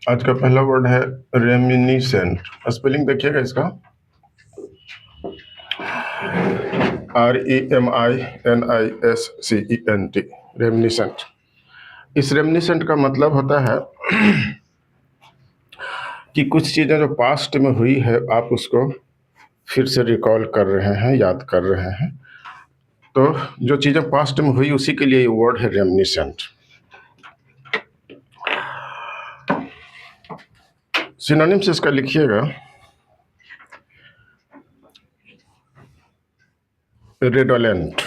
आज का पहला वर्ड है रेमिनिसेंट। स्पेलिंग देखिएगा इसका, REMINISCENT, रेमिनिसेंट। इस रेमिनिसेंट का मतलब होता है कि कुछ चीज़ें जो पास्ट में हुई है आप उसको फिर से रिकॉल कर रहे हैं, याद कर रहे हैं। तो जो चीज़ें पास्ट में हुई उसी के लिए ये वर्ड है रेमिनिसेंट। सिनोनिम्स इसका लिखिएगा, रेडोलेंट,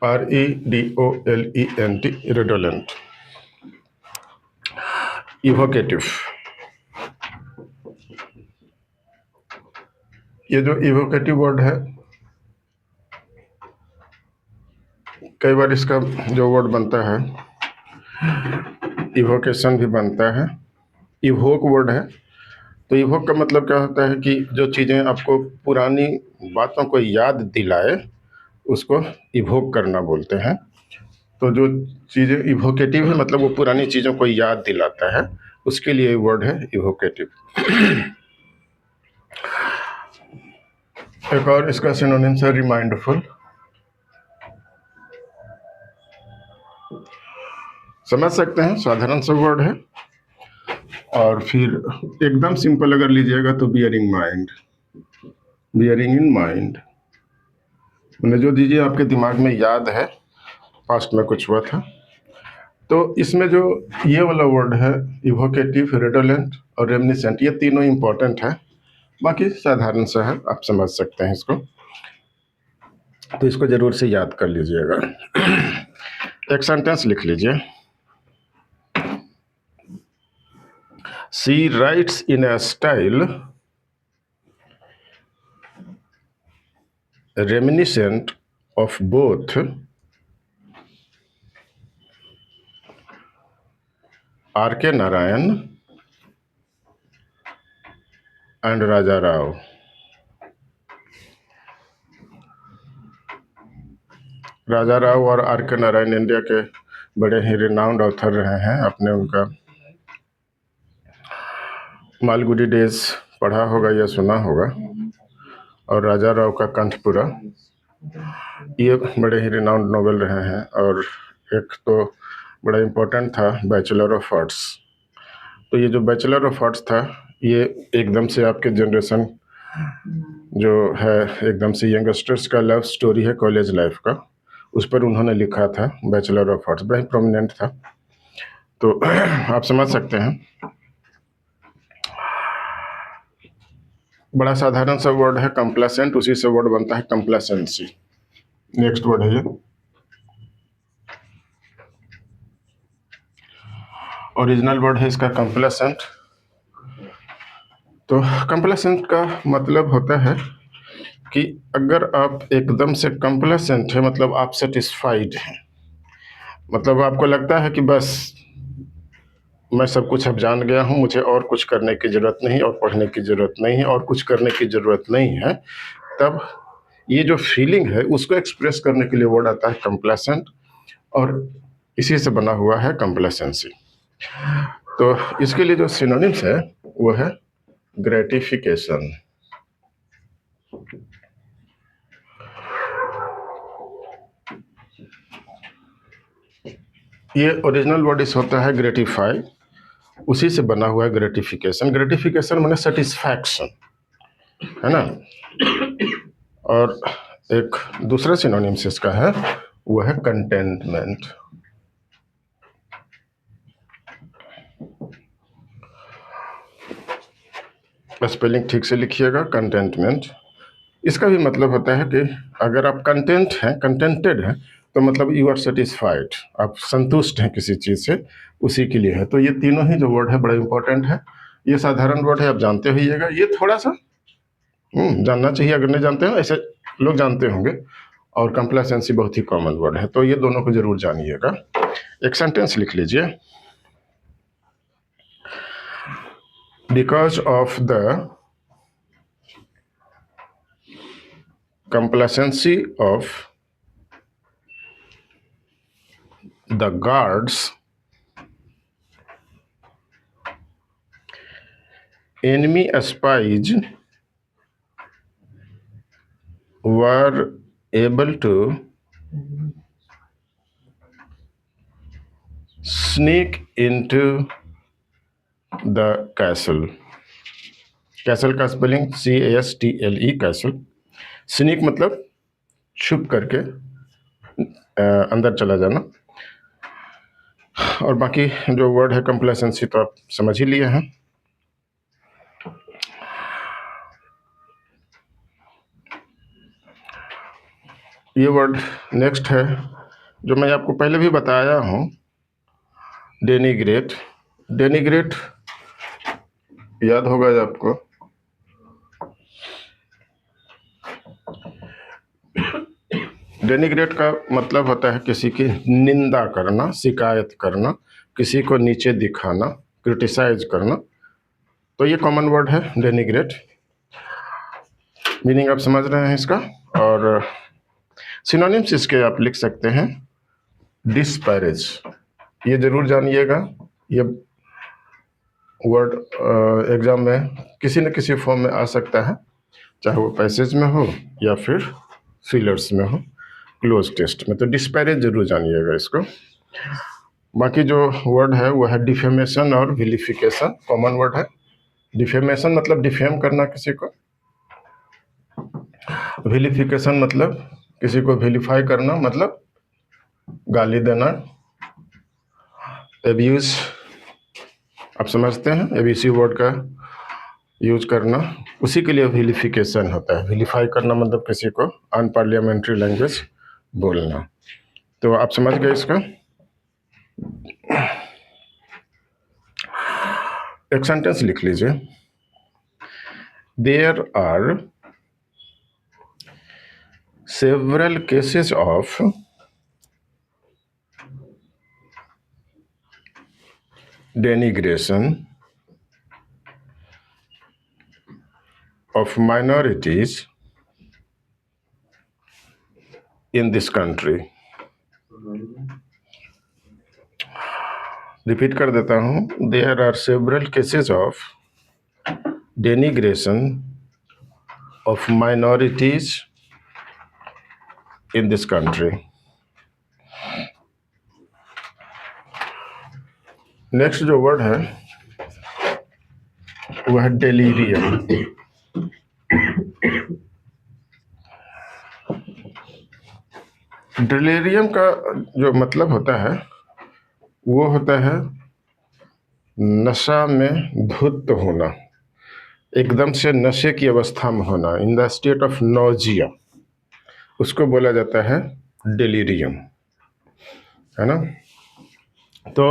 REDOLENT, रेडोलेंट। इवोकेटिव, ये जो इवोकेटिव वर्ड है, कई बार इसका जो वर्ड बनता है इवोकेशन भी बनता है। इवोक वर्ड है, तो इवोक का मतलब क्या होता है कि जो चीज़ें आपको पुरानी बातों को याद दिलाए उसको इवोक करना बोलते हैं। तो जो चीज़ें इवोकेटिव है मतलब वो पुरानी चीज़ों को याद दिलाता है, उसके लिए वर्ड है इवोकेटिव। एक और इसका सिनोनिम्स है रिमाइंडफुल। समझ सकते हैं, साधारण सा वर्ड है। और फिर एकदम सिंपल अगर लीजिएगा तो bearing mind, bearing in mind, मैंने जो दीजिए आपके दिमाग में याद है पास्ट में कुछ हुआ था। तो इसमें जो ये वाला वर्ड है इवोकेटिव, रेडोलेंट और रेमिनिसेंट, ये तीनों इंपॉर्टेंट है। बाकी साधारण सा है, आप समझ सकते हैं इसको, तो इसको जरूर से याद कर लीजिएगा। एक सेंटेंस लिख लीजिए, she writes in a style reminiscent of both R.K. Narayan and Raja Rao. Raja Rao और R.K. नारायण इंडिया के बड़े ही रिनाउंड ऑथर रहे हैं। आपने उनका मालगुडी डेज पढ़ा होगा या सुना होगा, और राजा राव का कंठपुरा, ये बड़े ही रिनाउंड नोवेल रहे हैं। और एक तो बड़ा इम्पोर्टेंट था बैचलर ऑफ आर्ट्स। तो ये जो बैचलर ऑफ आर्ट्स था ये एकदम से आपके जनरेशन जो है एकदम से यंगस्टर्स का लव स्टोरी है कॉलेज लाइफ का, उस पर उन्होंने लिखा था बैचलर ऑफ आर्ट्स, बड़ा ही प्रोमिनेंट था। तो आप समझ सकते हैं। बड़ा साधारण सा वर्ड है कंप्लेसेंट, उसी से वर्ड बनता है कंप्लेसेंसी। नेक्स्ट वर्ड है ये, ओरिजिनल वर्ड है इसका कंप्लेसेंट। तो कंप्लेसेंट का मतलब होता है कि अगर आप एकदम से कंप्लेसेंट है मतलब आप सेटिस्फाइड हैं, मतलब आपको लगता है कि बस मैं सब कुछ अब जान गया हूँ, मुझे और कुछ करने की ज़रूरत नहीं, और पढ़ने की ज़रूरत नहीं है, और कुछ करने की ज़रूरत नहीं है, तब ये जो फीलिंग है उसको एक्सप्रेस करने के लिए वर्ड आता है कंप्लेसेंट, और इसी से बना हुआ है कंप्लेसेंसी। तो इसके लिए जो सिनोनिम्स है वो है ग्रेटिफिकेशन, ये ओरिजिनल वर्ड इस होता है ग्रेटिफाई, उसी से बना हुआ है ग्रेटिफिकेशन। ग्रेटिफिकेशन माने सेटिस्फैक्शन, है ना। और एक दूसरा सिनोनिम्स इसका है वो है कंटेंटमेंट। स्पेलिंग ठीक से लिखिएगा, कंटेंटमेंट। इसका भी मतलब होता है कि अगर आप कंटेंट हैं, कंटेंटेड हैं, तो मतलब यू आर सेटिस्फाइड, आप संतुष्ट हैं किसी चीज़ से, उसी के लिए है। तो ये तीनों ही जो वर्ड है बड़ा इंपॉर्टेंट है। ये साधारण वर्ड है, आप जानते होइएगा। ये थोड़ा सा जानना चाहिए, अगर नहीं जानते हो ऐसे लोग जानते होंगे। और कंप्लेसेंसी बहुत ही कॉमन वर्ड है, तो ये दोनों को जरूर जानिएगा। एक सेंटेंस लिख लीजिए, because of the complacency of the guards enemy spies were able to sneak into the castle. Castle का स्पेलिंग CASTLE, कैसल। स्नीक मतलब छुप करके अंदर चला जाना। और बाकी जो वर्ड है कंप्लेसेंसी तो आप समझ ही लिए हैं। ये वर्ड नेक्स्ट है जो मैं आपको पहले भी बताया हूँ, डेनिग्रेट। डेनिग्रेट याद होगा आपको। डेनिग्रेट का मतलब होता है किसी की निंदा करना, शिकायत करना, किसी को नीचे दिखाना, क्रिटिसाइज करना। तो ये कॉमन वर्ड है डेनिग्रेट। मीनिंग आप समझ रहे हैं इसका। और सिनोनिम्स इसके आप लिख सकते हैं डिस्पैरेज। ये जरूर जानिएगा, ये वर्ड एग्जाम में किसी न किसी फॉर्म में आ सकता है, चाहे वो पैसेज में हो या फिर फिलर्स में हो, क्लोज टेस्ट में। तो डिस्पैरेज जरूर जानिएगा इसको। बाकी जो वर्ड है वो है डिफेमेशन और विलिफिकेशन, कॉमन वर्ड है। डिफेमेशन मतलब डिफेम करना किसी को, विलिफिकेशन मतलब किसी को विलिफाई करना, मतलब गाली देना, एब्यूज आप समझते हैं, एबीसी वर्ड का यूज करना, उसी के लिए विलिफिकेशन होता है। विलिफाई करना मतलब किसी को अनपार्लियामेंट्री लैंग्वेज बोलना। तो आप समझ गए इसका। एक सेंटेंस लिख लीजिए, there are several cases of denigration of minorities in this country. Repeat कर देता हूँ, there are several cases of denigration of minorities in this country. Next जो वर्ड है वह है डेलीरियम। डेलीरियम का जो मतलब होता है वो होता है नशा में धुत होना, एकदम से नशे की अवस्था में होना, in the state of nausea, उसको बोला जाता है डेलीरियम, है ना। तो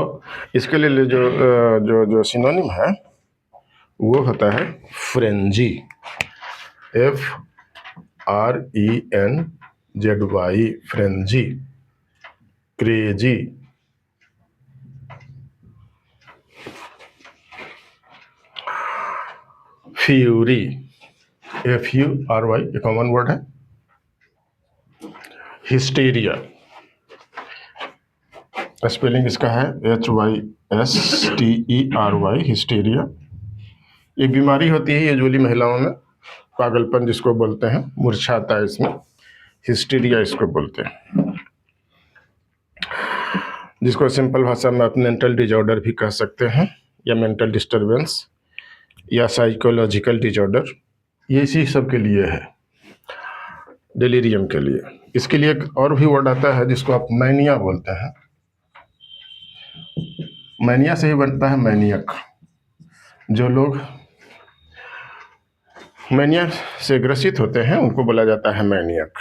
इसके लिए जो जो जो सिनोनिम है वो होता है frenzy, FRENZY, frenzy, crazy, fury, FURY, ये कॉमन वर्ड है। हिस्टीरिया, स्पेलिंग इसका है HYSTERY, हिस्टीरिया। एक बीमारी होती है यूजुअली महिलाओं में, पागलपन जिसको बोलते हैं, मूर्छाता है इसमें, हिस्टीरिया इसको बोलते हैं, जिसको सिंपल भाषा में आप मेंटल डिजॉर्डर भी कह सकते हैं, या मेंटल डिस्टर्बेंस, या साइकोलॉजिकल डिजॉर्डर। ये इसी सब के लिए है, डेलीरियम के लिए। इसके लिए एक और भी वर्ड आता है जिसको आप मैनिया बोलते हैं। मैनिया से ही बनता है मैनियक। जो लोग मैनिया से ग्रसित होते हैं उनको बोला जाता है मैनियक।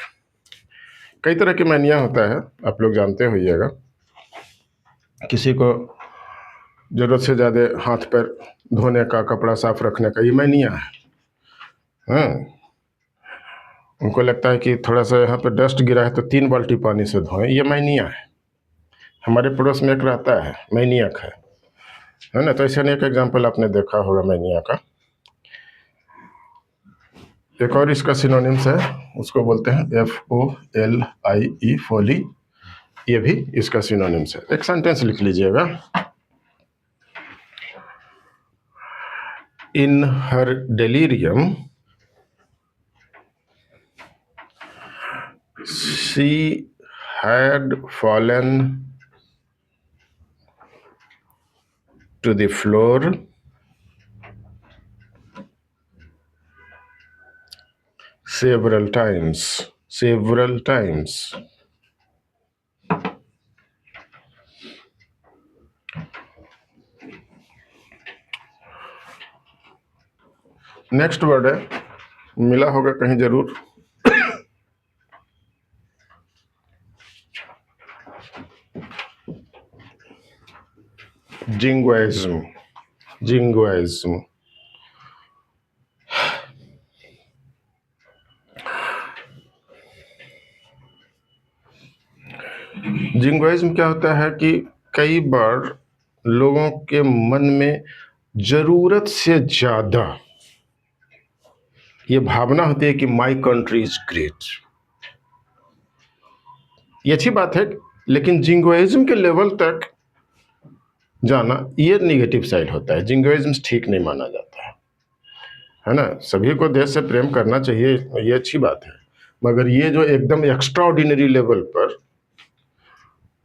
कई तरह के मैनिया होता है, आप लोग जानते होइएगा। किसी को ज़रूरत से ज़्यादा हाथ पैर धोने का, कपड़ा साफ रखने का, ये मैनिया है। हाँ, उनको लगता है कि थोड़ा सा यहाँ पे डस्ट गिरा है तो 3 बाल्टी पानी से धोएं, ये मैनिया है। हमारे पड़ोस में एक रहता है, मैनियक है ना। तो ऐसे अनेक एग्जाम्पल आपने देखा होगा मैनिया का। एक और इसका सिनोनिम्स है, उसको बोलते हैं FOLIE, फोली। ये भी इसका सिनोनिम्स है। एक सेंटेंस लिख लीजिएगा। In her delirium she had fallen to the floor several times. Next word है, मिला होगा कहीं जरूर, जिंगोइज्म। जिंगोइज्म जिंगोइज्म क्या होता है कि कई बार लोगों के मन में जरूरत से ज्यादा ये भावना होती है कि माई कंट्री इज ग्रेट। ये अच्छी बात है, लेकिन जिंगोइज्म के लेवल तक जाना ये नेगेटिव साइड होता है। जिंगोइज्म ठीक नहीं माना जाता है ना। सभी को देश से प्रेम करना चाहिए, ये अच्छी बात है, मगर ये जो एकदम एक्स्ट्रा ऑर्डिनरी लेवल पर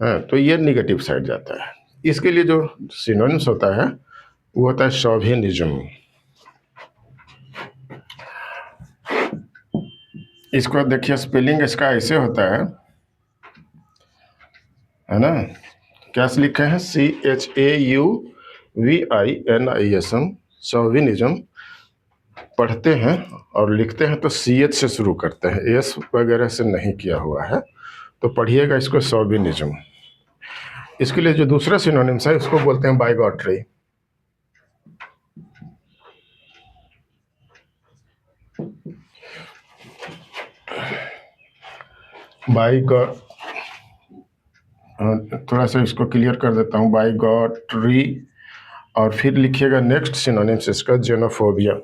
है तो ये नेगेटिव साइड जाता है। इसके लिए जो सिनोनिम्स होता है वो होता है शोविनिज्म। इसको देखिए, स्पेलिंग इसका ऐसे होता है ना। क्या लिखे हैं? CHAUVINISM, chauvinism. पढ़ते हैं और लिखते हैं तो CH से शुरू करते हैं, एस वगैरह से नहीं किया हुआ है, तो पढ़िएगा इसको शोविनिज्म। इसके लिए जो दूसरा सिनोनिम्स है उसको बोलते हैं बाइगॉटरी। थोड़ा सा इसको क्लियर कर देता हूँ, बाइगॉटरी। और फिर लिखिएगा नेक्स्ट सिनोनिम्स इसका, जेनोफोबिया।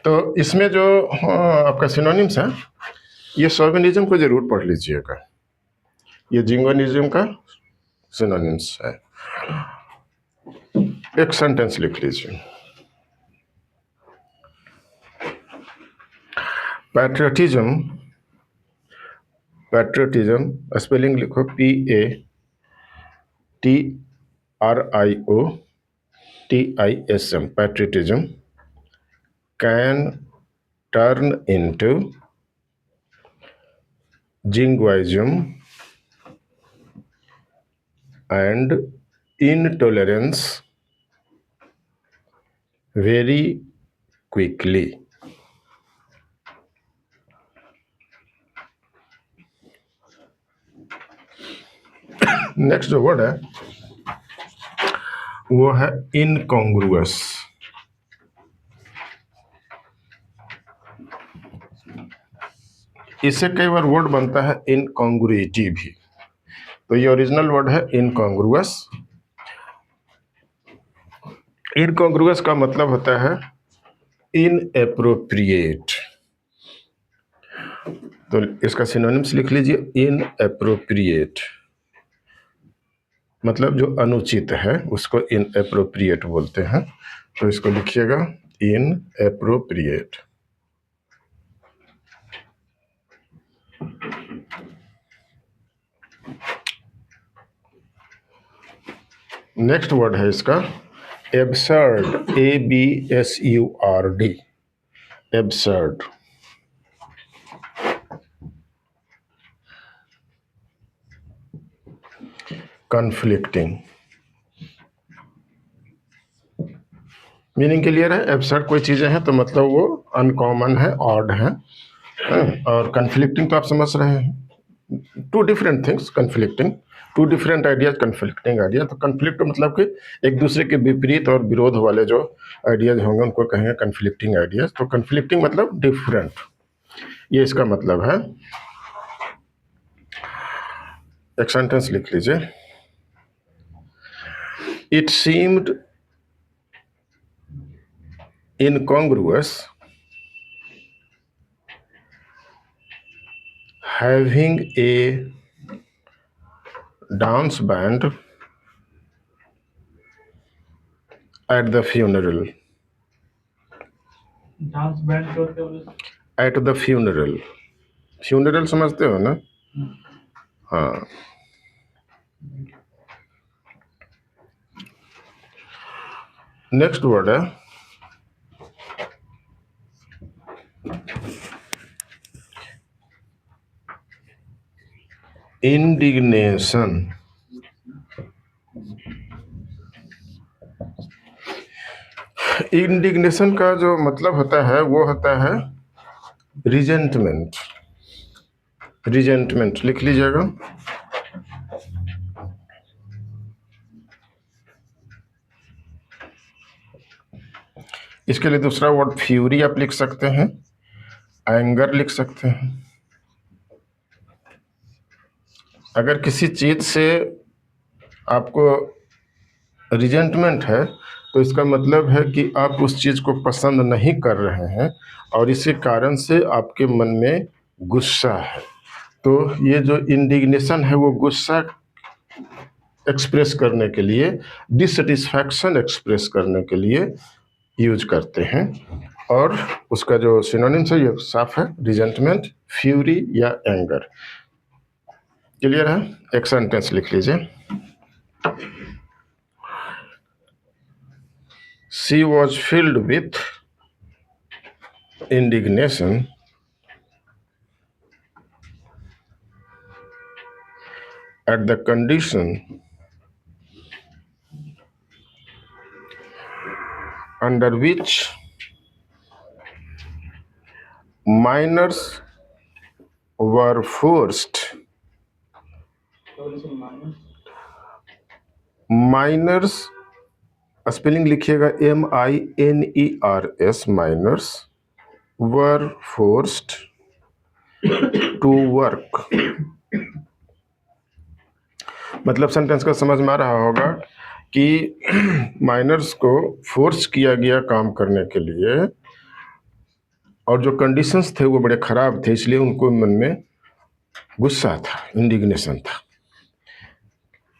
तो इसमें जो आपका सिनोनिम्स है, ये शोविनिज्म को जरूर पढ़ लीजिएगा। ये जिंगोनिज्म का सिनोनिम्स है। एक सेंटेंस लिख लीजिए। पैट्रियटिज्म, पैट्रियटिज्म स्पेलिंग लिखो PATRIOTISM, patriotism can turn into jingoism and intolerance very quickly. Next जो वर्ड है वो है इनकॉन्ग्रुअस। इससे कई बार वर्ड बनता है इनकॉन्ग्रुइटी भी, तो ये ओरिजिनल वर्ड है इनकॉन्ग्रुअस। इनकॉन्ग्रुअस का मतलब होता है इनएप्रोप्रिएट। तो इसका सिनोनिम्स लिख लीजिए, इनएप्रोप्रिएट मतलब जो अनुचित है उसको इनएप्रोप्रिएट बोलते हैं। तो इसको लिखिएगा इनएप्रोप्रिएट। नेक्स्ट वर्ड है इसका absurd, ABSURD, absurd. Conflicting, meaning clear है। एब्सर्ड कोई चीजें हैं तो मतलब वो अनकॉमन है, ऑड है। और कन्फ्लिक्टिंग तो आप समझ रहे हैं, two different things conflicting, two different ideas conflicting idea. तो कन्फ्लिक्ट मतलब कि एक दूसरे के विपरीत और विरोध वाले जो आइडियाज होंगे उनको कहेंगे कन्फ्लिक्टिंग आइडियाज। तो कन्फ्लिक्टिंग मतलब डिफरेंट, ये इसका मतलब है। एक सेंटेंस लिख लीजिए। It seemed incongruous having a dance band at the funeral. Dance band को क्या बोले? At the funeral. Funeral समझते हो ना? हाँ. नेक्स्ट वर्ड है इंडिग्नेशन. इंडिग्नेशन का जो मतलब होता है वो होता है रिजेंटमेंट. रिजेंटमेंट लिख लीजिएगा. इसके लिए दूसरा वर्ड फ्यूरी आप लिख सकते हैं, एंगर लिख सकते हैं. अगर किसी चीज से आपको रिजेंटमेंट है तो इसका मतलब है कि आप उस चीज को पसंद नहीं कर रहे हैं और इसी कारण से आपके मन में गुस्सा है. तो ये जो इंडिग्नेशन है वो गुस्सा एक्सप्रेस करने के लिए, डिससेटिस्फैक्शन एक्सप्रेस करने के लिए यूज करते हैं. और उसका जो सिनोनिम्स है ये साफ है, रिजेंटमेंट, फ्यूरी या एंगर. क्लियर है? एक सेंटेंस लिख लीजिए. She was filled with indignation at the condition under which minors were forced. Miners spelling लिखिएगा MINERS. Miners were forced to work. मतलब सेंटेंस का समझ में आ रहा होगा कि माइनर्स को फोर्स किया गया काम करने के लिए और जो कंडीशंस थे वो बड़े खराब थे, इसलिए उनको मन में गुस्सा था, इंडिग्नेशन था.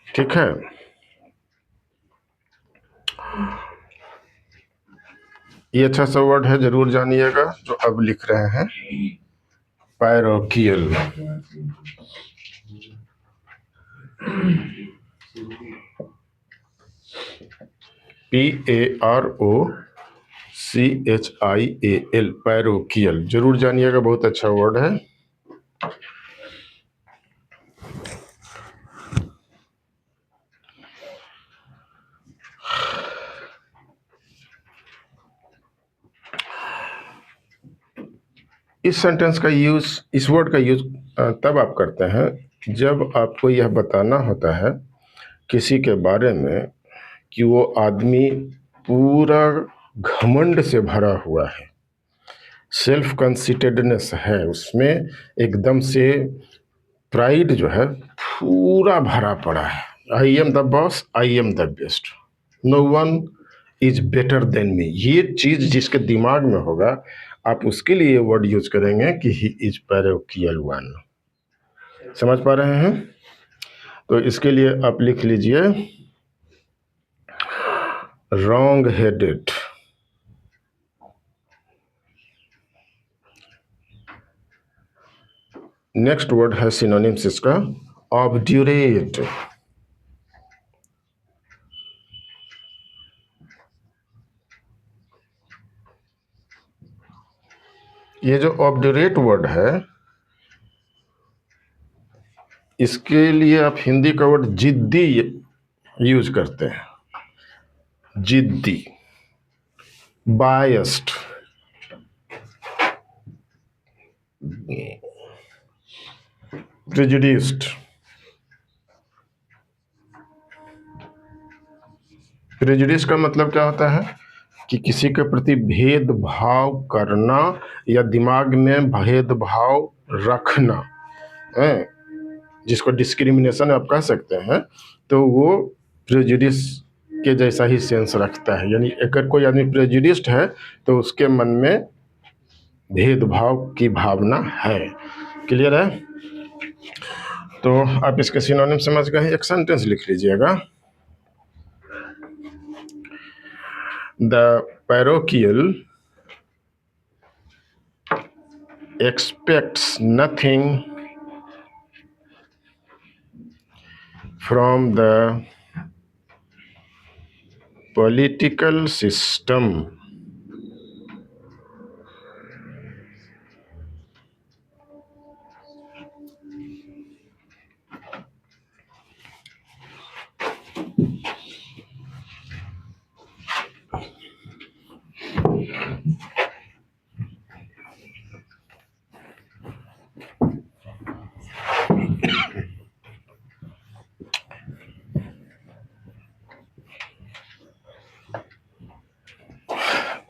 ठीक है. ये अच्छा सा वर्ड है, जरूर जानिएगा, जो अब लिख रहे हैं, पैरोकियल. PAROCHIAL, parochial. जरूर जानिएगा, बहुत अच्छा वर्ड है. इस सेंटेंस का यूज, इस वर्ड का यूज तब आप करते हैं जब आपको यह बताना होता है किसी के बारे में कि वो आदमी पूरा घमंड से भरा हुआ है, सेल्फ कंसिटेडनेस है उसमें, एकदम से प्राइड जो है पूरा भरा पड़ा है. I am the boss, I am the best, no one is better than me. ये चीज जिसके दिमाग में होगा आप उसके लिए वर्ड यूज करेंगे कि ही इज पैरोकियल वन. समझ पा रहे हैं? तो इसके लिए आप लिख लीजिए रॉन्ग हेडेड. नेक्स्ट वर्ड है सिनोनिम्स इसका, ऑब्ड्यूरेट. ये जो ऑब्ड्यूरेट वर्ड है इसके लिए आप हिंदी का वर्ड जिद्दी यूज करते हैं. जिद्दी, बायस्ड, प्रेजुडिस्ड. प्रेजुडिस का मतलब क्या होता है कि किसी के प्रति भेदभाव करना या दिमाग में भेदभाव रखना है, जिसको डिस्क्रिमिनेशन आप कह सकते हैं, तो वो प्रेजुडिस के जैसा ही सेंस रखता है, यानी अगर कोई आदमी प्रेजुडिस्ड है तो उसके मन में भेदभाव की भावना है। क्लियर है? तो आप इसके सिनोनिम समझ गए। एक सेंटेंस लिख लीजिएगा। The parochial expects nothing from the political system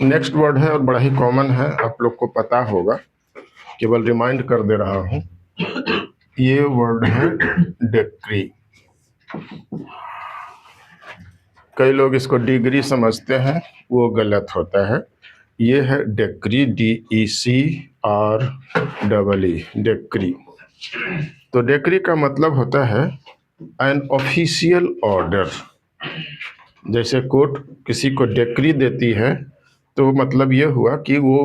next word है और बड़ा ही कॉमन है, आप लोग को पता होगा, केवल रिमाइंड कर दे रहा हूं। ये वर्ड है डिक्री। कई लोग इसको डिग्री समझते हैं, वो गलत होता है। ये है डिक्री, DECREE, डिक्री। तो डिक्री का मतलब होता है एन ऑफिशियल ऑर्डर। जैसे कोर्ट किसी को डिक्री देती है तो मतलब ये हुआ कि वो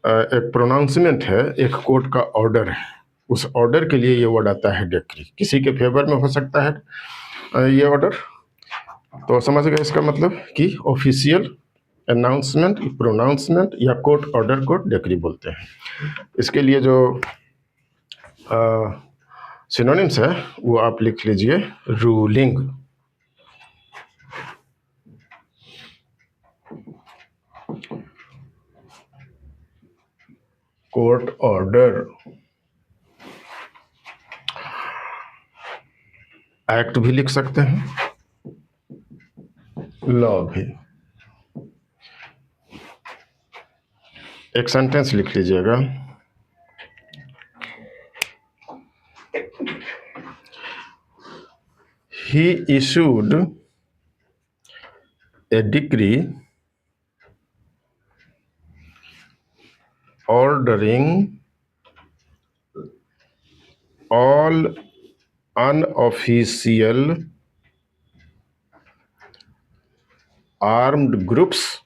एक प्रोनाउंसमेंट है, एक कोर्ट का ऑर्डर है, उस ऑर्डर के लिए ये वर्ड आता है डिक्री। किसी के फेवर में हो सकता है ये ऑर्डर। तो समझ गए इसका मतलब कि ऑफिशियल अनाउंसमेंट, प्रोनाउंसमेंट या कोर्ट ऑर्डर को डिक्री बोलते हैं। इसके लिए जो सिनोनिम्स है वो आप लिख लीजिए। रूलिंग, कोर्ट ऑर्डर, एक्ट भी लिख सकते हैं, लॉ भी। एक सेंटेंस लिख लीजिएगा। He issued a decree ordering all unofficial armed groups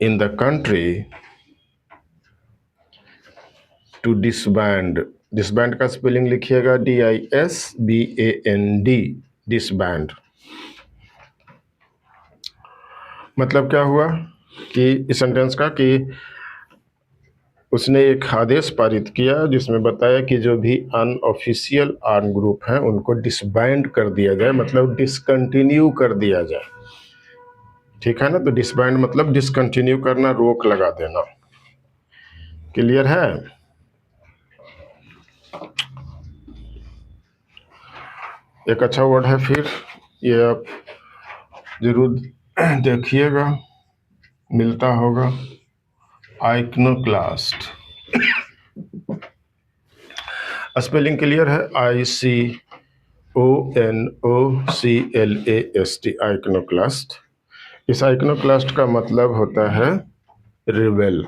in the country to disband। Disband का स्पेलिंग लिखिएगा DISBAND, डिसबैंड। मतलब क्या हुआ कि इस सेंटेंस का कि उसने एक आदेश पारित किया जिसमें बताया कि जो भी अनऑफिशियल आर्म ग्रुप हैं उनको डिसबैंड कर दिया जाए, मतलब डिसकंटिन्यू कर दिया जाए। ठीक है ना? तो डिसबैंड मतलब डिसकंटिन्यू करना, रोक लगा देना। क्लियर है? एक अच्छा वर्ड है, फिर ये आप जरूर देखिएगा, मिलता होगा, आइकनोक्लास्ट। स्पेलिंग क्लियर है? ICONOCLAST, आइकनोक्लास्ट। इस आइकनोक्लास्ट का मतलब होता है रिबेल।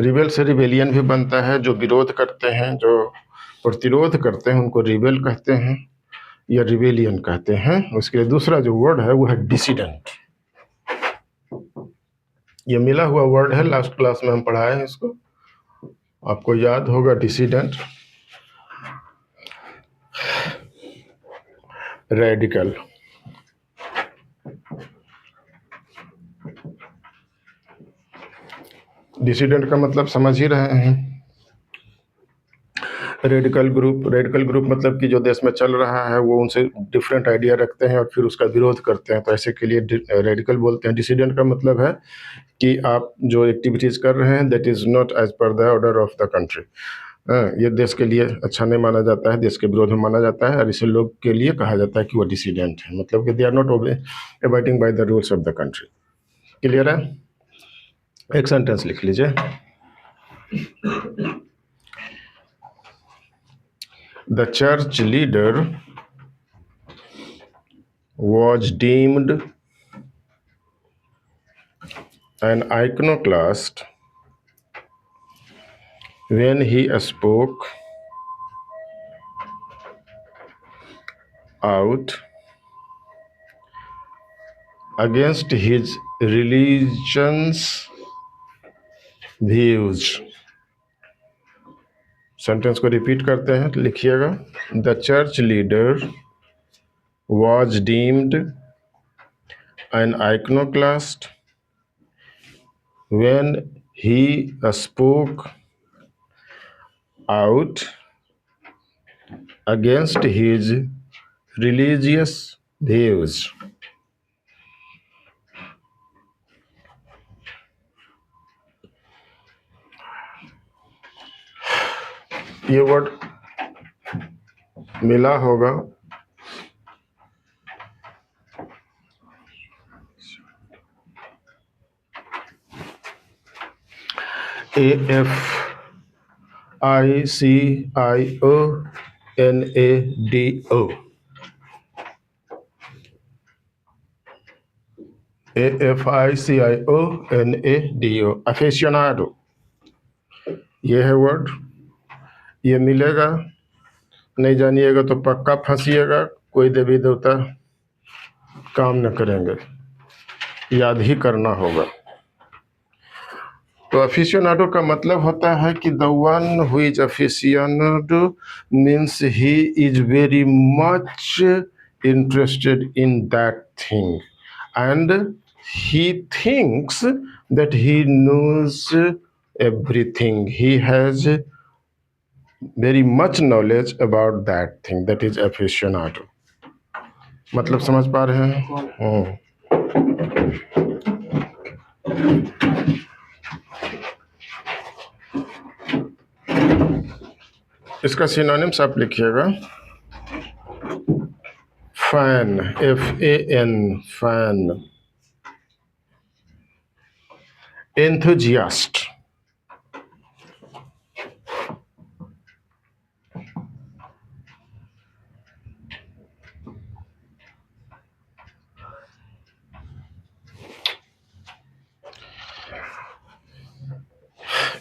रिबेल से रिबेलियन भी बनता है। जो विरोध करते हैं, जो प्रतिरोध करते हैं, उनको रिबेल कहते हैं या रिबेलियन कहते हैं। उसके लिए दूसरा जो वर्ड है वो है डिसिडेंट। ये मिला हुआ वर्ड है, लास्ट क्लास में हम पढ़ाए हैं इसको, आपको याद होगा। Dissident, radical. डिसिडेंट का मतलब समझ ही रहे हैं। रेडिकल ग्रुप मतलब कि जो देश में चल रहा है वो उनसे डिफरेंट आइडिया रखते हैं और फिर उसका विरोध करते हैं, तो ऐसे के लिए रेडिकल बोलते हैं। डिसिडेंट का मतलब है कि आप जो एक्टिविटीज़ कर रहे हैं that is not as per the order of the country. ये देश के लिए अच्छा नहीं माना जाता है, देश के विरोध में माना जाता है, और इसे लोग के लिए कहा जाता है कि वो डिसिडेंट है, मतलब कि they are not abiding by the rules of the country. Clear है? एक सेंटेंस लिख लीजिए। The church leader was deemed an iconoclast when he spoke out against his religion's views. Sentence को रिपीट करते हैं, लिखिएगा। The church leader was deemed an iconoclast when he spoke out against his religious views. ये word मिला होगा AFICIONADO, AFICIONADO, aficionado, ये है word. ये मिलेगा, नहीं जानिएगा तो पक्का फंसिएगा, कोई देवी देवता काम न करेंगे, याद ही करना होगा। तो अफिशियोनाडो का मतलब होता है कि the one who is aficionado means he is very much interested in that thing and he thinks that he knows everything, he has very much knowledge about that thing, that is aficionado. मतलब समझ पा रहे हैं? इसका synonyms आप लिखिएगा। Fan, FAN, fan. Enthusiast,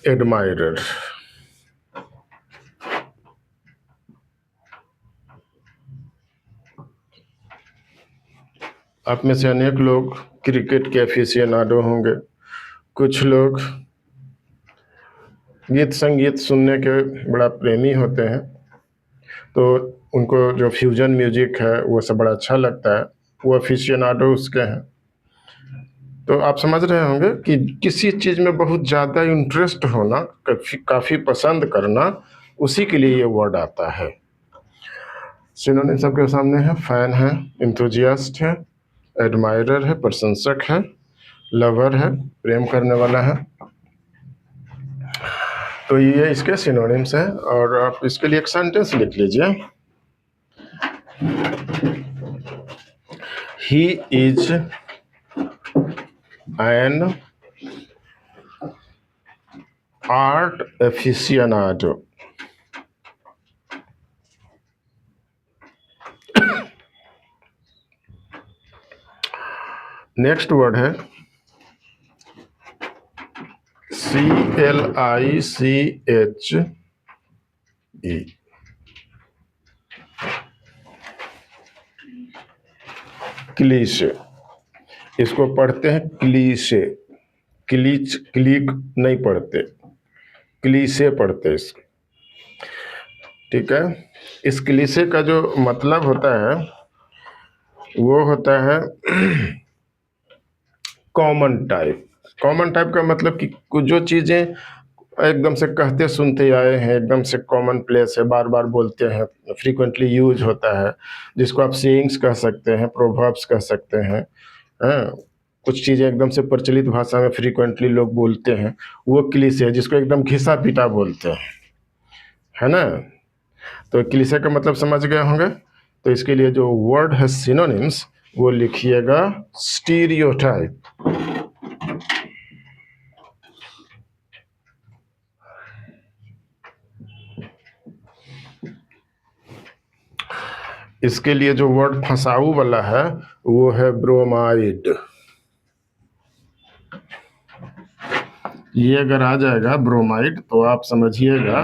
admirer. आप में से अनेक लोग क्रिकेट के एफिशिएनाडो होंगे, कुछ लोग गीत संगीत सुनने के बड़ा प्रेमी होते हैं, तो उनको जो फ्यूजन म्यूजिक है वो सब बड़ा अच्छा लगता है, वो एफिशिएनाडो उसके हैं। तो आप समझ रहे होंगे कि किसी चीज़ में बहुत ज़्यादा इंटरेस्ट होना, काफ़ी पसंद करना, उसी के लिए ये वर्ड आता है। सिनोनिम सबके सामने है। फैन है, इंथुजियास्ट है, एडमायरर है, प्रशंसक है, लवर है, प्रेम करने वाला है। तो ये इसके सिनोनिम्स हैं। और आप इसके लिए एक सेंटेंस लिख लीजिए। He is an art aficionado. Next word है CLICHE, क्लीशे। इसको पढ़ते हैं क्लीशे, क्लीच क्लिक नहीं पढ़ते, क्लीशे पढ़ते इसको। ठीक है। इस क्लीशे का जो मतलब होता है वो होता है कॉमन टाइप। कॉमन टाइप का मतलब कि कुछ जो चीज़ें एकदम से कहते सुनते आए हैं, एकदम से कॉमन प्लेस है, बार बार बोलते हैं, फ्रीक्वेंटली यूज होता है, जिसको आप सेइंग्स कह सकते हैं, प्रोवर्ब्स कह सकते हैं। हाँ, कुछ चीज़ें एकदम से प्रचलित भाषा में फ्रीक्वेंटली लोग बोलते हैं, वो क्लीशे है, जिसको एकदम घिसा पीटा बोलते हैं, है ना। तो क्लीशे का मतलब समझ गए होंगे। तो इसके लिए जो वर्ड है सिनोनिम्स वो लिखिएगा स्टीरियोटाइप। इसके लिए जो वर्ड फंसाऊ वाला है वो है ब्रोमाइड। ये अगर आ जाएगा ब्रोमाइड तो आप समझिएगा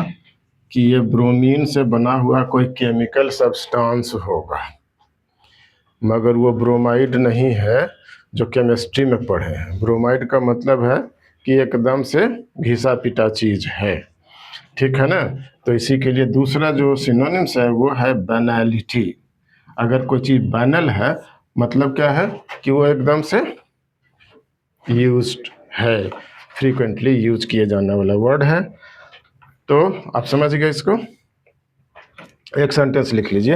कि ये ब्रोमीन से बना हुआ कोई केमिकल सब्सटेंस होगा, मगर वो ब्रोमाइड नहीं है जो केमिस्ट्री में पढ़े हैं। ब्रोमाइड का मतलब है कि एकदम से घिसा पिटा चीज है, ठीक है ना। तो इसी के लिए दूसरा जो सिनोनिम्स है वो है बैनैलिटी। अगर कोई चीज बैनल है मतलब क्या है कि वो एकदम से यूज्ड है, फ्रीक्वेंटली यूज किए जाने वाला वर्ड है। तो आप समझ गए इसको। एक सेंटेंस लिख लीजिए।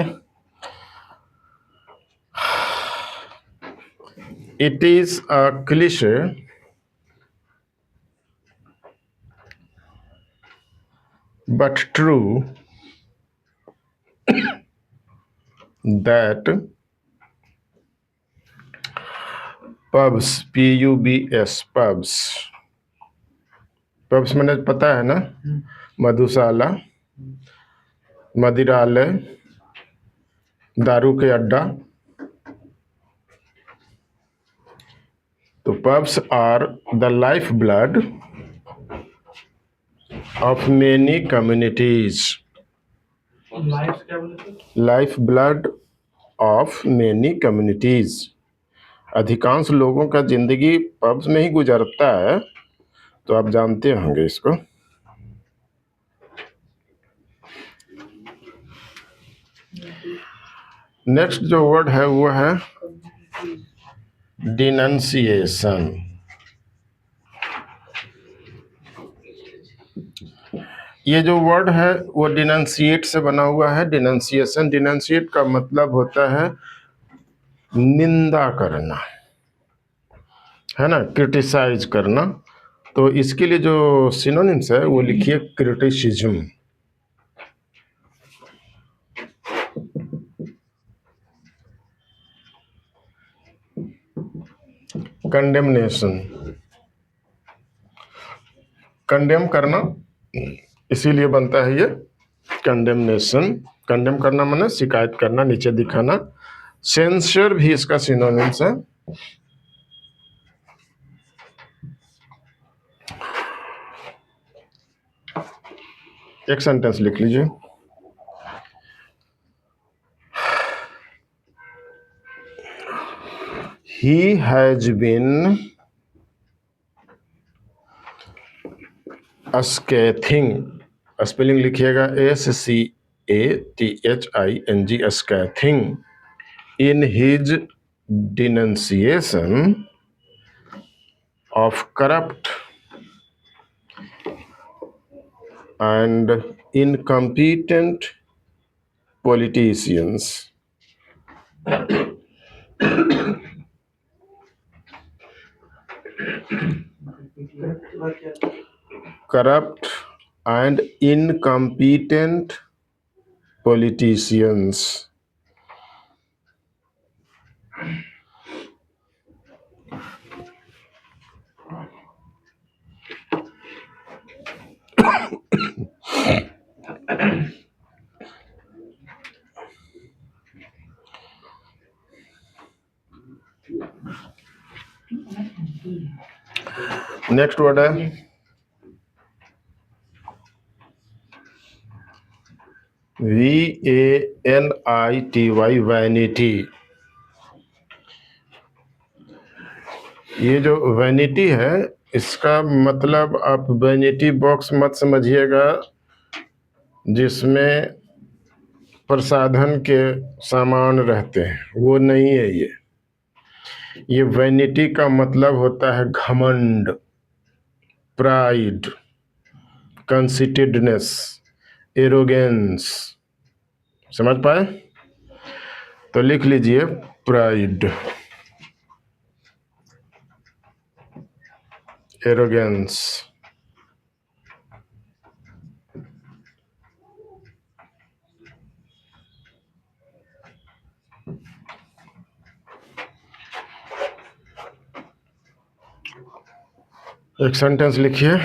It is a cliché but true that pubs, pubs, pubs मैंने पता है ना, मधुशाला, मदिरालय, दारू के अड्डा। तो pubs are the lifeblood of many communities. Lifeblood of many communities. अधिकांश लोगों का जिंदगी पब्स में ही गुजरता है, तो आप जानते होंगे इसको। नेक्स्ट जो वर्ड है वो है डिनंसिएशन। ये जो वर्ड है वो डिनंसिएट से बना हुआ है। डिनंसिएशन, डिनंसिएट का मतलब होता है निंदा करना, है ना, क्रिटिसाइज करना। तो इसके लिए जो सिनोनिम्स है वो लिखिए क्रिटिसिज्म, कंडेमनेशन, कंडेम करना, इसीलिए बनता है ये कंडेमनेशन। कंडेम करना माने शिकायत करना, नीचे दिखाना। सेंसर भी इसका सिनोनिम्स है। एक सेंटेंस लिख लीजिए। He has been scathing, spelling लिखिएगा SCATHING, scathing in his denunciation of corrupt and incompetent politicians. Corrupt and incompetent politicians. Next word है VANITY, वैनिटी। ये जो वैनिटी है इसका मतलब आप वैनिटी बॉक्स मत समझिएगा जिसमें प्रसाधन के सामान रहते हैं, वो नहीं है। ये वैनिटी का मतलब होता है घमंड, प्राइड, कंसिटेडनेस, एरोगेंस। समझ पाए? तो लिख लीजिए प्राइड, एरोगेंस। एक सेंटेंस लिखिए।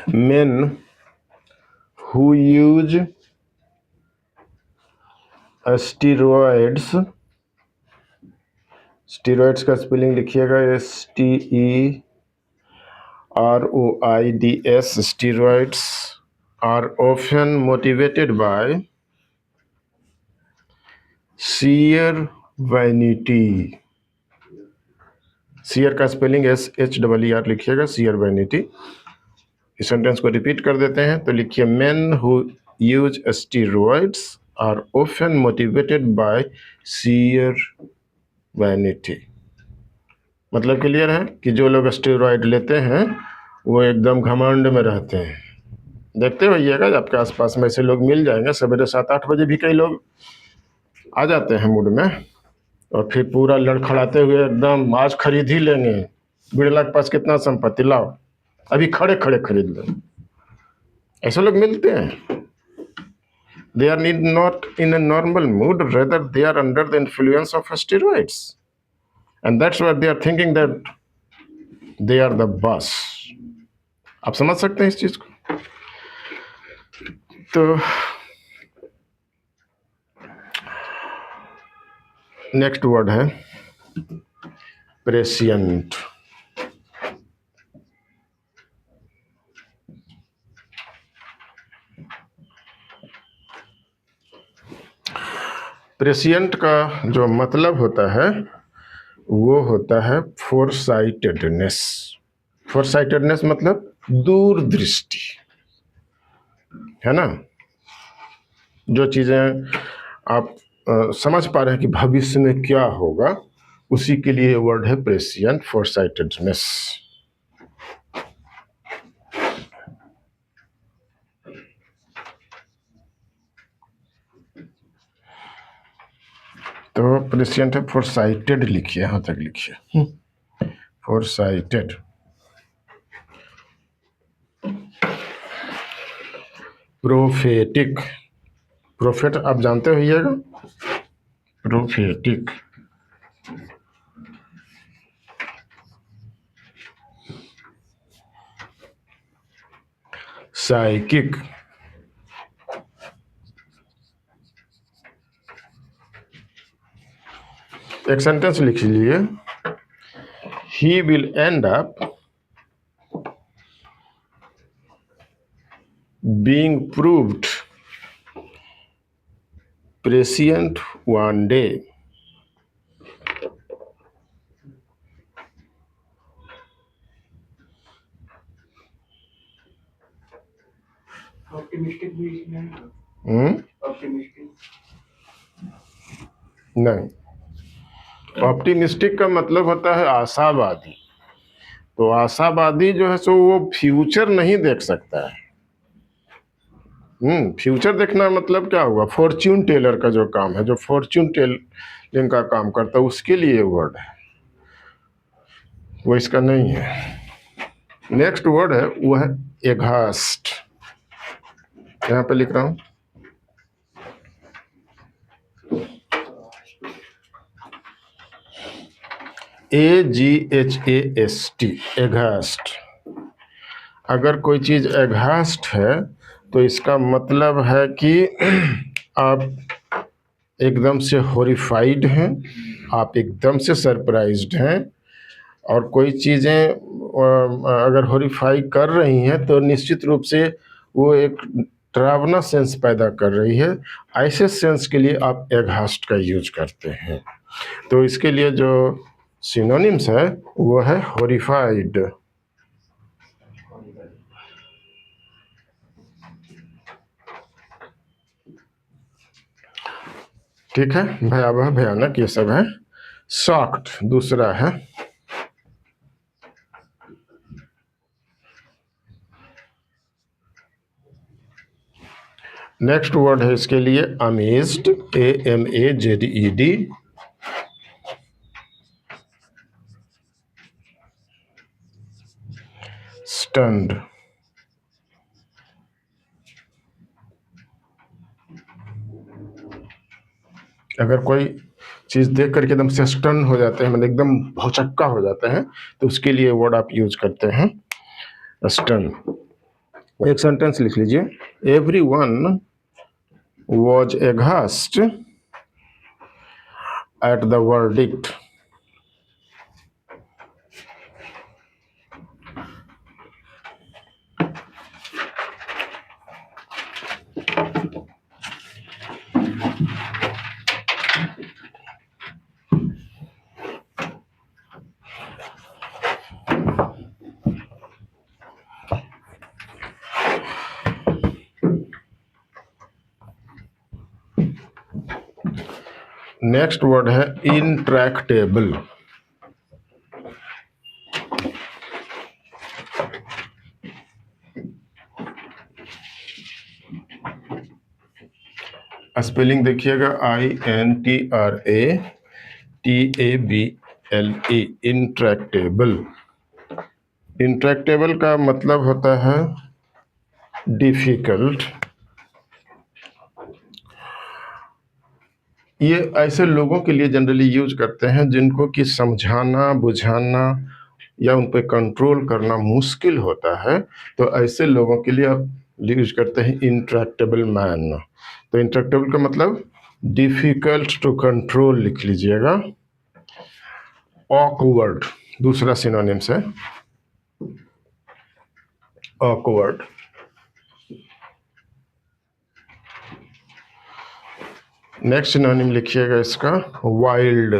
Men who use steroids, steroids का स्पेलिंग लिखिएगा STEROIDS, steroids are often motivated by sheer vanity, sheer का स्पेलिंग SHEER लिखिएगा, sheer vanity। इस सेंटेंस को रिपीट कर देते हैं, तो लिखिए men who use steroids are often motivated by sheer vanity। मतलब क्लियर है कि जो लोग स्टेरॉइड लेते हैं वो एकदम घमंड में रहते हैं। देखते होइएगा आपके आसपास में ऐसे लोग मिल जाएंगे, सवेरे 7-8 बजे भी कई लोग आ जाते हैं मूड में और फिर पूरा लड़खड़ाते हुए एकदम आज खरीद ही लेंगे, बिरला के पास कितना संपत्ति, लाओ अभी खड़े खड़े खरीद लो। ऐसे लोग मिलते हैं। They are not in a normal mood, rather they are under the influence of steroids, and that's why they are thinking that they are the boss। आप समझ सकते हैं इस चीज को। तो नेक्स्ट वर्ड है प्रेसिएंट। प्रेसिएंट का जो मतलब होता है वो होता है फोरसाइटेडनेस। फोरसाइटेडनेस मतलब दूरदृष्टि, है ना। जो चीजें आप समझ पा रहे हैं कि भविष्य में क्या होगा, उसी के लिए वर्ड है प्रेसिएंट, फोरसाइटेडनेस। तो प्रेसिएंट है, फोरसाइटेड लिखिए, यहां तक लिखिए, फोरसाइटेड। प्रोफेटिक, प्रोफेट आप जानते होइएगा, प्रोफेटिक। साइकिक, एक सेंटेंस लिख लीजिए, he will end up being proved prescient one day. Optimistic भी इसमें ऑप्टिमिस्टिक नहीं, ऑप्टिमिस्टिक का मतलब होता है आशावादी। तो आशावादी जो है सो वो फ्यूचर नहीं देख सकता है। फ्यूचर देखना मतलब क्या हुआ, फॉर्च्यून टेलर का जो काम है, जो फॉर्च्यून टेलिंग का काम करता है, उसके लिए वर्ड है, वो इसका नहीं है। नेक्स्ट वर्ड है वो है एघास्ट। यहां पे लिख रहा हूं, AGHAST, एघास्ट। अगर कोई चीज एघास्ट है तो इसका मतलब है कि आप एकदम से हॉरिफाइड हैं, आप एकदम से सरप्राइज्ड हैं, और कोई चीज़ें अगर हॉरिफाई कर रही हैं तो निश्चित रूप से वो एक डरावना सेंस पैदा कर रही है। ऐसे सेंस के लिए आप एघास्ट का यूज करते हैं। तो इसके लिए जो सिनोनिम्स है वो है हॉरिफाइड। ठीक है, भयावह, भयानक, ये सब है। शॉक्ड दूसरा है। नेक्स्ट वर्ड है इसके लिए अमेज्ड, AMAZED। स्टन्ड, अगर कोई चीज देख करके एकदम से स्टन हो जाते हैं, मतलब एकदम भौचक्का हो जाते हैं, तो उसके लिए वर्ड आप यूज करते हैं स्टन। एक सेंटेंस लिख लीजिए, everyone was aghast at the verdict. Next word है इंट्रैक्टेबल। स्पेलिंग देखिएगा, INTRATABLE, इंट्रैक्टेबल। इंट्रैक्टेबल का मतलब होता है डिफिकल्ट। ये ऐसे लोगों के लिए जनरली यूज करते हैं जिनको कि समझाना बुझाना या उन पर कंट्रोल करना मुश्किल होता है, तो ऐसे लोगों के लिए आप यूज करते हैं इंट्रैक्टेबल मैन। तो इंट्रैक्टेबल का मतलब डिफिकल्ट टू कंट्रोल लिख लीजिएगा। ऑकवर्ड दूसरा सिनोनिम्स है, ऑकवर्ड। नेक्स्ट सिनोनिम लिखिएगा इसका, वाइल्ड।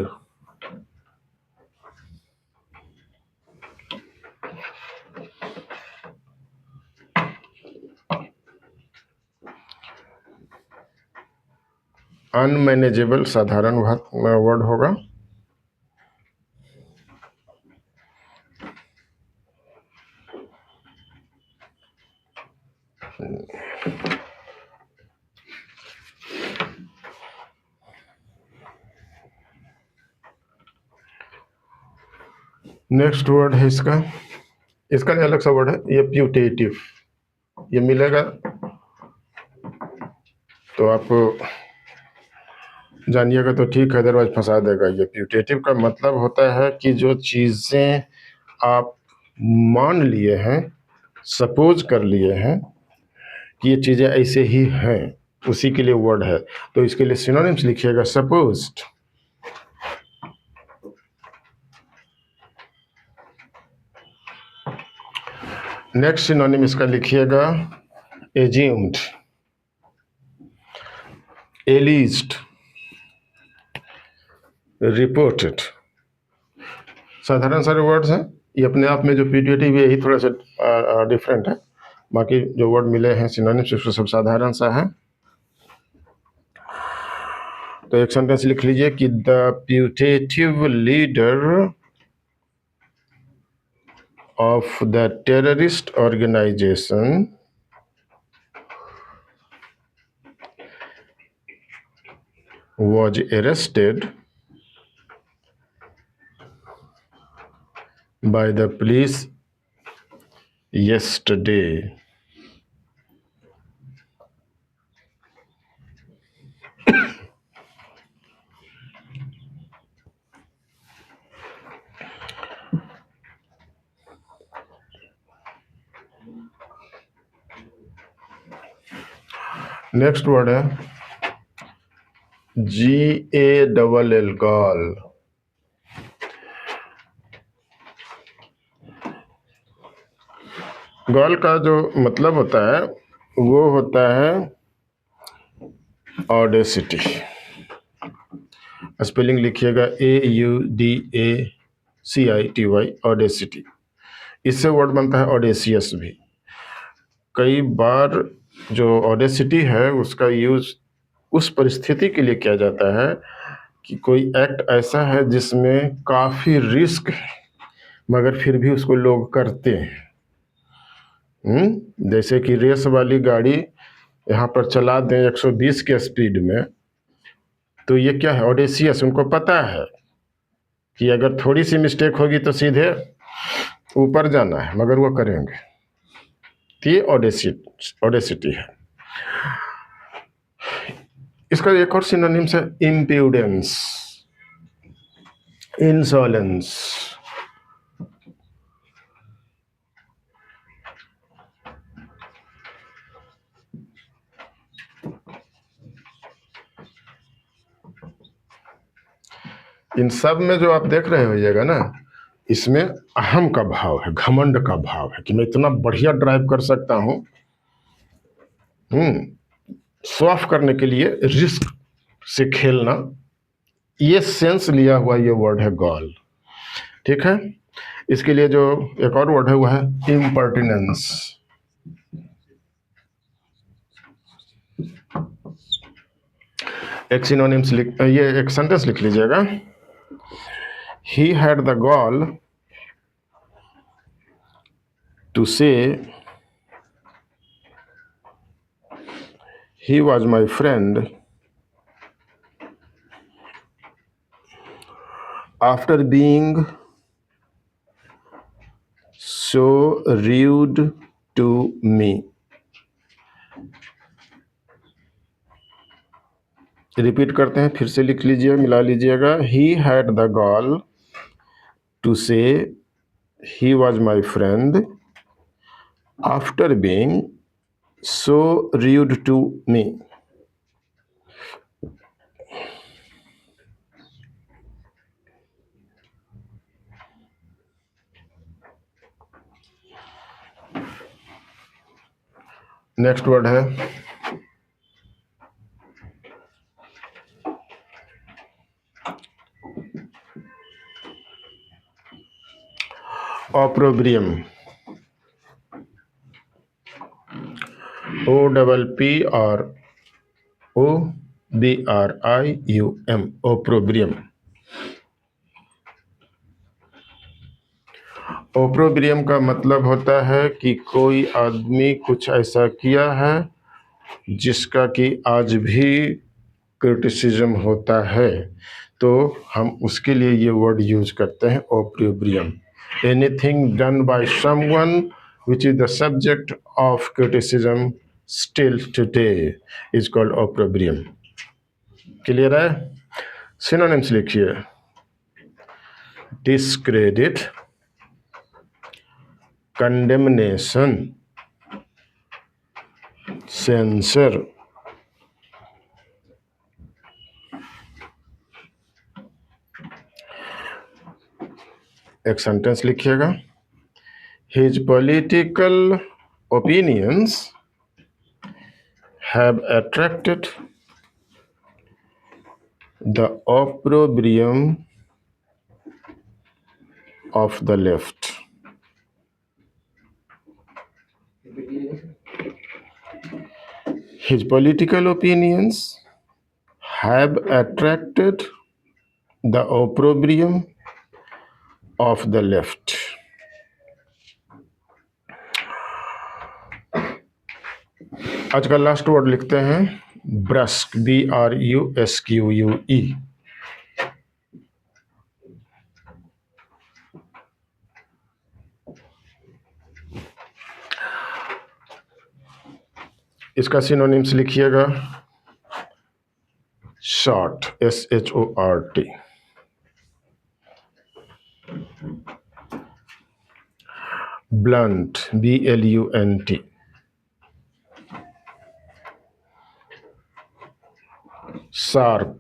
अनमैनेजेबल साधारण वर्ड होगा। नेक्स्ट वर्ड है इसका, इसका अलग सा वर्ड है ये, प्यूटेटिव। ये मिलेगा तो आप जानिएगा तो ठीक है, अदरवाइज फंसा देगा। ये प्यूटेटिव का मतलब होता है कि जो चीज़ें आप मान लिए हैं, सपोज कर लिए हैं कि ये चीज़ें ऐसे ही हैं, उसी के लिए वर्ड है। तो इसके लिए सिनोनिम्स लिखिएगा, सपोज्ड। नेक्स्ट सिनोनिम इसका लिखिएगा, एज्यूम्ड, एलिज्ड, रिपोर्टेड। साधारण सारे वर्ड्स हैं ये, अपने आप में जो प्यूटेटिव है यही थोड़ा सा डिफरेंट है। बाकी जो वर्ड मिले हैं सिनोनिम्स उसको सब साधारण सा है। तो एक सेंटेंस लिख लीजिए कि the putative leader of the terrorist organisation was arrested by the police yesterday. Next word है GALL, गॉल। गॉल का जो मतलब होता है वो होता है ऑडेसिटी। स्पेलिंग लिखिएगा, AUDACITY, ऑडेसिटी। इससे वर्ड बनता है ऑडेसियस भी। कई बार जो ऑडेसिटी है उसका यूज उस परिस्थिति के लिए किया जाता है कि कोई एक्ट ऐसा है जिसमें काफी रिस्क है मगर फिर भी उसको लोग करते हैं। जैसे कि रेस वाली गाड़ी यहाँ पर चला दें 120 के स्पीड में, तो ये क्या है, ऑडेसियस। उनको पता है कि अगर थोड़ी सी मिस्टेक होगी तो सीधे ऊपर जाना है, मगर वो करेंगे। तो ये ऑडेसिटी है। इसका एक और सिनोनिम्स है, इम्प्यूडेंस, इंसोलेंस। इन सब में जो आप देख रहे होइएगा ना, इसमें अहम का भाव है, घमंड का भाव है कि मैं इतना बढ़िया ड्राइव कर सकता हूँ। शो ऑफ करने के लिए रिस्क से खेलना, ये सेंस लिया हुआ ये वर्ड है गॉल। ठीक है। इसके लिए जो एक और वर्ड है वो है इम्पर्टिनेंस। एक सिनोनिम्स ये एक सेंटेंस लिख लीजिएगा। He had the gall to say he was my friend after being so rude to me। Repeat करते हैं, फिर से लिख लीजिए, मिला लीजिएगा। he had the gall to say he was my friend after being so rude to me। Next word है ऑप्रोब्रियम। OPPROBRIUM, ऑप्रोब्रियम। ऑप्रोब्रियम का मतलब होता है कि कोई आदमी कुछ ऐसा किया है जिसका कि आज भी क्रिटिसिज्म होता है, तो हम उसके लिए ये वर्ड यूज करते हैं ऑप्रोब्रियम। Anything done by someone which is the subject of criticism still today is called opprobrium। Clear है? सिनोनिम्स लिखिए। Discredit, condemnation, sensor. एक सेंटेंस लिखिएगा। His political opinions have attracted the opprobrium of the left। His political opinions have attracted the opprobrium of the left। आज का last word लिखते हैं brusque, BRUSQUE। इसका synonyms लिखिएगा। Short, SHORT, blunt, BLUNT, sharp,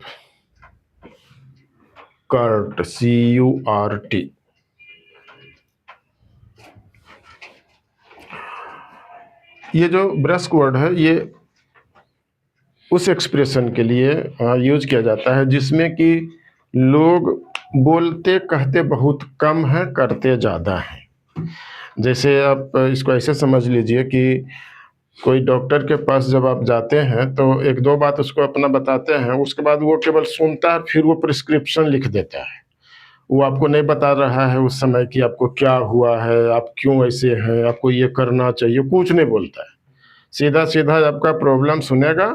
curt, CURT। ये जो ब्रस्क word है ये उस एक्सप्रेशन के लिए यूज किया जाता है जिसमें कि लोग बोलते कहते बहुत कम है, करते ज़्यादा हैं। जैसे आप इसको ऐसे समझ लीजिए कि कोई डॉक्टर के पास जब आप जाते हैं तो एक दो बात उसको अपना बताते हैं, उसके बाद वो केवल सुनता है, फिर वो प्रिस्क्रिप्शन लिख देता है। वो आपको नहीं बता रहा है उस समय कि आपको क्या हुआ है, आप क्यों ऐसे हैं, आपको ये करना चाहिए, कुछ नहीं बोलता है। सीधा सीधा आपका प्रॉब्लम सुनेगा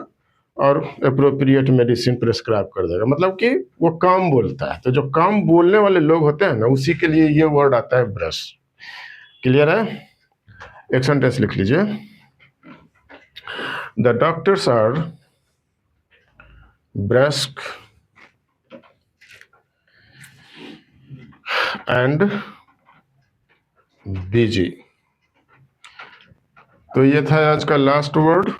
और अप्रोप्रिएट मेडिसिन प्रिस्क्राइब कर देगा। मतलब कि वो काम बोलता है। तो जो काम बोलने वाले लोग होते हैं ना, उसी के लिए ये वर्ड आता है ब्रश। क्लियर है? एक सेंटेंस लिख लीजिए। The doctors are brusque and busy. तो ये था आज का लास्ट वर्ड।